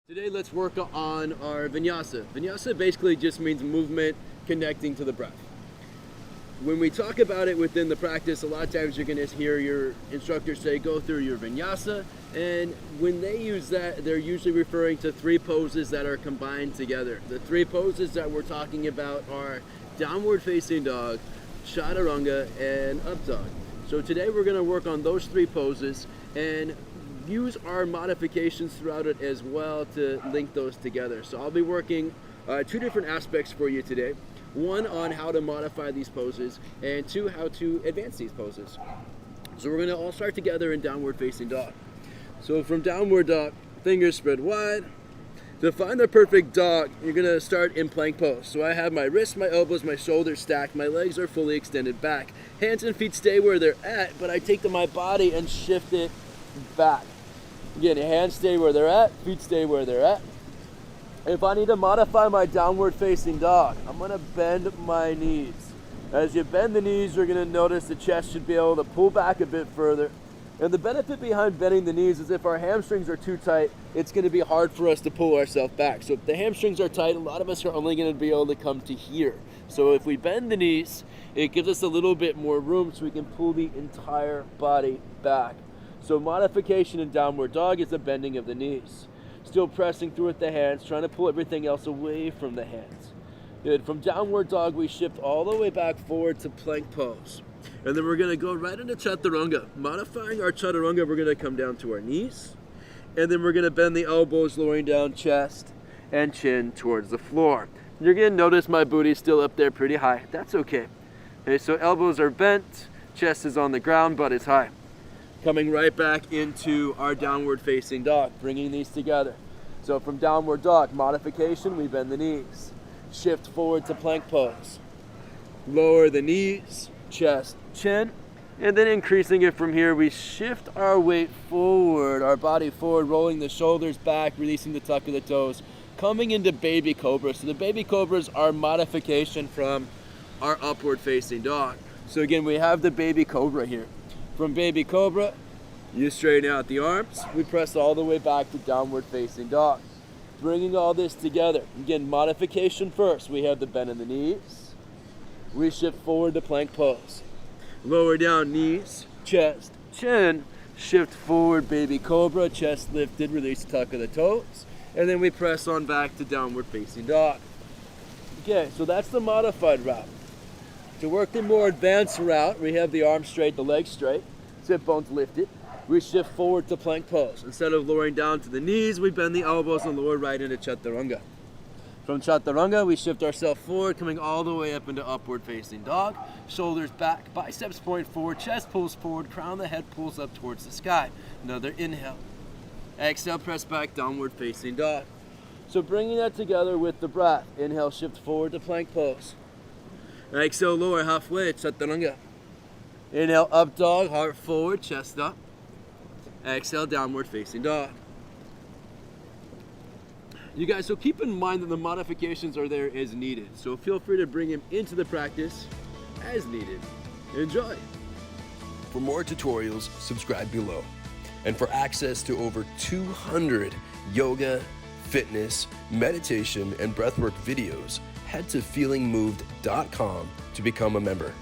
Today let's work on our Vinyasa. Vinyasa basically just means movement connecting to the breath. When we talk about it within the practice, a lot of times you're going to hear your instructor say go through your Vinyasa, and when they use that, they're usually referring to three poses that are combined together. The three poses that we're talking about are downward facing dog, Chaturanga, and up dog. So today we're going to work on those three poses and use our modifications throughout it as well to link those together. So I'll be working two different aspects for you today. One on how to modify these poses, and two, how to advance these poses. So we're going to all start together in downward facing dog. So from downward dog, fingers spread wide. To find the perfect dog, you're going to start in plank pose. So I have my wrists, my elbows, my shoulders stacked, my legs are fully extended back. Hands and feet stay where they're at, but I take my body and shift it back. Again, hands stay where they're at, feet stay where they're at. If I need to modify my downward facing dog, I'm going to bend my knees. As you bend the knees, you're going to notice the chest should be able to pull back a bit further. And the benefit behind bending the knees is if our hamstrings are too tight, it's going to be hard for us to pull ourselves back. So if the hamstrings are tight, a lot of us are only going to be able to come to here. So if we bend the knees, it gives us a little bit more room so we can pull the entire body back. So modification in downward dog is the bending of the knees. Still pressing through with the hands, trying to pull everything else away from the hands. Good. From downward dog, we shift all the way back forward to plank pose. And then we're going to go right into Chaturanga. Modifying our Chaturanga, we're going to come down to our knees. And then we're going to bend the elbows, lowering down chest and chin towards the floor. You're going to notice my booty's still up there pretty high. That's okay. Okay, so elbows are bent, chest is on the ground, butt is high. Coming right back into our downward facing dog, bringing these together. So from downward dog, modification, we bend the knees. Shift forward to plank pose. Lower the knees, chest, chin, and then increasing it from here, we shift our weight forward, our body forward, rolling the shoulders back, releasing the tuck of the toes, coming into baby cobra. So the baby cobra is our modification from our upward facing dog. So again, we have the baby cobra here. From baby cobra, you straighten out the arms. We press all the way back to downward facing dog. Bringing all this together. Again, modification first. We have the bend in the knees. We shift forward to plank pose. Lower down knees, chest, chin. Shift forward, baby cobra, chest lifted, release tuck of the toes. And then we press on back to downward facing dog. Okay, so that's the modified route. To work the more advanced route, we have the arms straight, the legs straight, sit bones lifted. We shift forward to plank pose. Instead of lowering down to the knees, we bend the elbows and lower right into Chaturanga. From Chaturanga, we shift ourselves forward, coming all the way up into upward facing dog. Shoulders back, biceps point forward, chest pulls forward, crown of the head pulls up towards the sky. Another inhale. Exhale, press back, downward facing dog. So bringing that together with the breath. Inhale, shift forward to plank pose. Exhale, lower halfway, Chaturanga. Inhale, up dog, heart forward, chest up. Exhale, downward facing dog. You guys, so keep in mind that the modifications are there as needed. So feel free to bring them into the practice as needed. Enjoy. For more tutorials, subscribe below. And for access to over 200 yoga, fitness, meditation, and breathwork videos, head to feelingmoved.com to become a member.